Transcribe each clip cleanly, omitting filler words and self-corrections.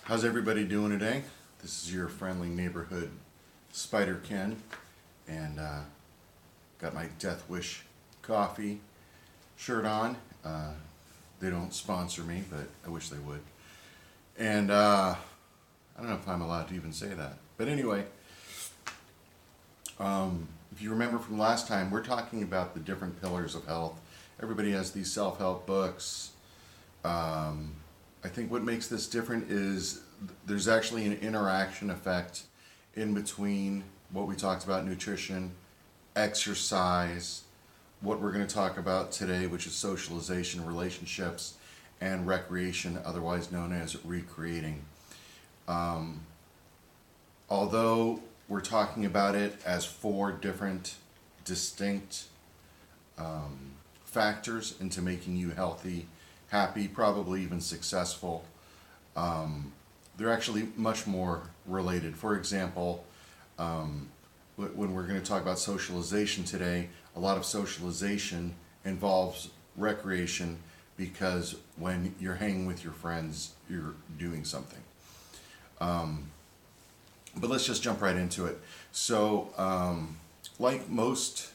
How's everybody doing today? This is your friendly neighborhood Spider Ken, and got my Death Wish coffee shirt on. They don't sponsor me, but I wish they would. And I don't know if I'm allowed to even say that. But anyway, if you remember from last time, we're talking about the different pillars of health. Everybody has these self-help books. I think what makes this different is there's actually an interaction effect in between what we talked about, nutrition, exercise, what we're going to talk about today, which is socialization, relationships, and recreation, otherwise known as recreating. Although we're talking about it as four different distinct factors into making you healthy, happy, probably even successful, they're actually much more related. For example, when we're going to talk about socialization today, a lot of socialization involves recreation because when you're hanging with your friends, you're doing something. But let's just jump right into it. So, like most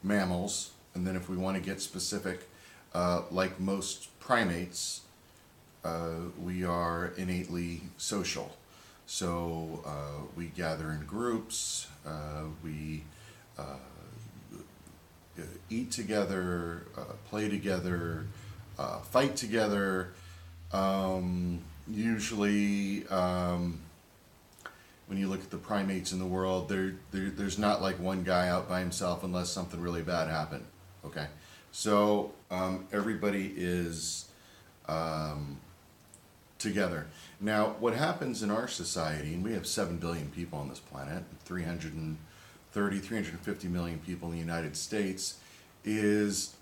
mammals, and then if we want to get specific, like most primates, we are innately social. So we gather in groups, we eat together, play together, fight together. Usually, when you look at the primates in the world, there's not like one guy out by himself unless something really bad happened. Okay, so everybody is together. Now, what happens in our society, and we have 7 billion people on this planet, 350 million people in the United States, is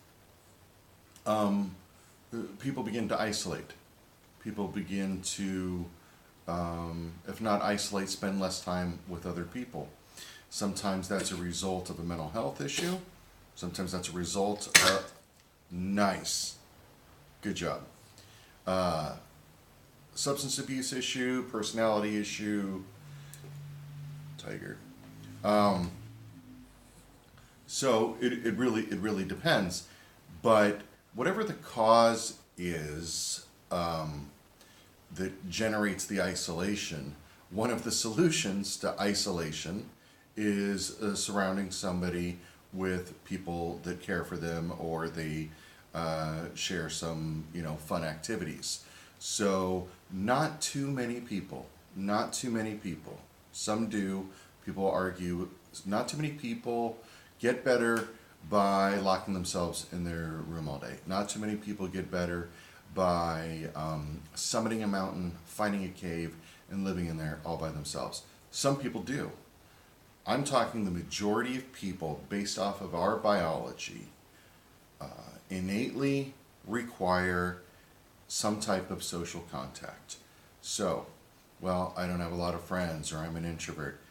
people begin to isolate. People begin to, if not isolate, spend less time with other people. Sometimes that's a result of a mental health issue. Sometimes that's a result of, nice, good job. Substance abuse issue, personality issue, tiger. So it really depends. But whatever the cause is that generates the isolation, one of the solutions to isolation is surrounding somebody with people that care for them, or they share some fun activities. So not too many people, some do. People argue not too many people get better by locking themselves in their room all day. Not too many people get better by summiting a mountain, finding a cave, and living in there all by themselves. Some people do. I'm talking the majority of people, based off of our biology, innately require some type of social contact. So, well, I don't have a lot of friends, or I'm an introvert.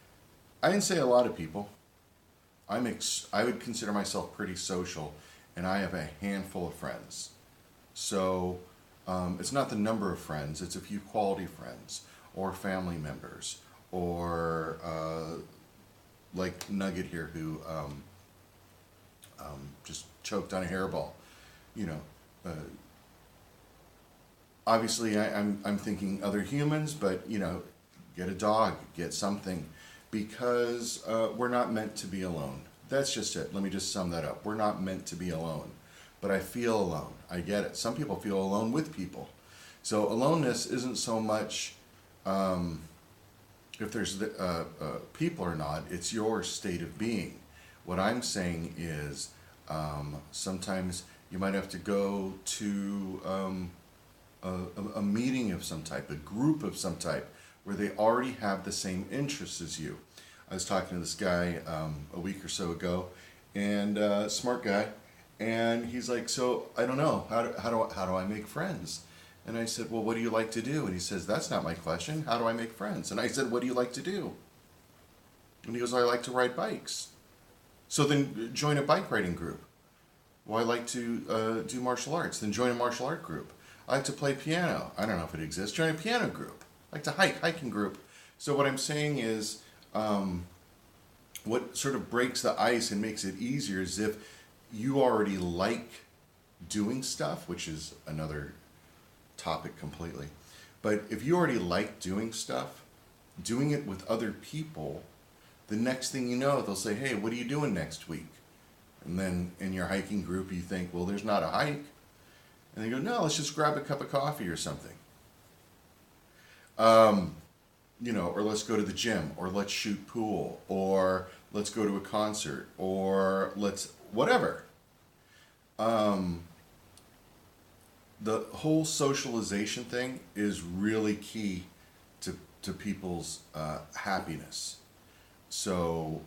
I didn't say a lot of people. I would consider myself pretty social, and I have a handful of friends. So, it's not the number of friends, it's a few quality friends, or family members, or like Nugget here, who just choked on a hairball. Obviously, I'm thinking other humans, but get a dog, get something, because we're not meant to be alone. That's just it. Let me just sum that up. We're not meant to be alone, but I feel alone. I get it. Some people feel alone with people. So aloneness isn't so much if there's people or not. It's your state of being. What I'm saying is sometimes you might have to go to a meeting of some type, a group of some type, where they already have the same interests as you. I was talking to this guy a week or so ago, and smart guy, and he's like, so I don't know, how do I make friends? And I said, well, what do you like to do? And he says, that's not my question. How do I make friends? And I said, what do you like to do? And he goes, I like to ride bikes. So then join a bike riding group. Well, I like to do martial arts. Then join a martial art group. I like to play piano. I don't know if it exists. Join a piano group. like to hike, hiking group. So what I'm saying is, what sort of breaks the ice and makes it easier is if you already like doing stuff, which is another topic completely. But if you already like doing stuff, doing it with other people, the next thing you know, they'll say, hey, what are you doing next week? And then in your hiking group, you think, well, there's not a hike. And they go, no, let's just grab a cup of coffee or something. Or let's go to the gym, or let's shoot pool, or let's go to a concert, or let's whatever. The whole socialization thing is really key to people's happiness. So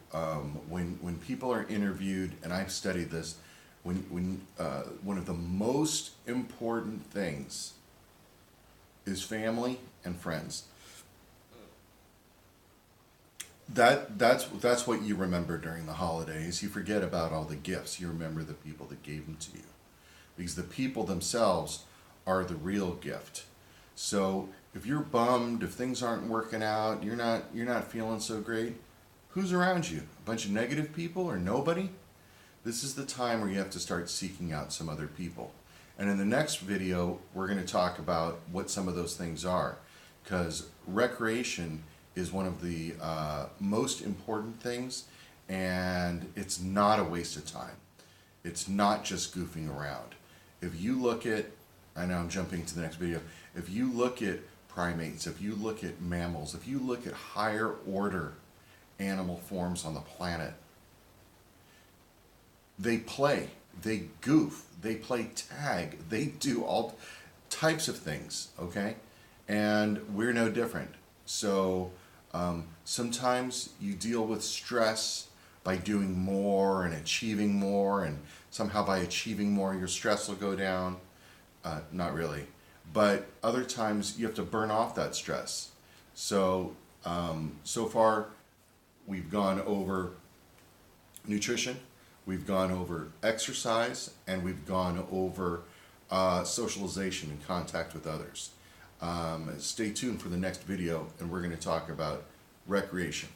when people are interviewed, and I've studied this, when one of the most important things is family and friends. That's what you remember during the holidays. You forget about all the gifts. You remember the people that gave them to you, because the people themselves are the real gift. So if you're bummed, if things aren't working out, you're not feeling so great, who's around you? A bunch of negative people or nobody? This is the time where you have to start seeking out some other people. And in the next video, we're going to talk about what some of those things are, because recreation is one of the most important things, and it's not a waste of time. It's not just goofing around. If you look at, I know I'm jumping to the next video, if you look at primates, if you look at mammals, if you look at higher order animal forms on the planet, they play, they goof, they play tag, they do all types of things, okay? And we're no different. So sometimes you deal with stress by doing more and achieving more, and somehow by achieving more your stress will go down. Not really. But other times you have to burn off that stress. So so far we've gone over nutrition, we've gone over exercise, and we've gone over socialization and contact with others. Stay tuned for the next video, and we're going to talk about recreation.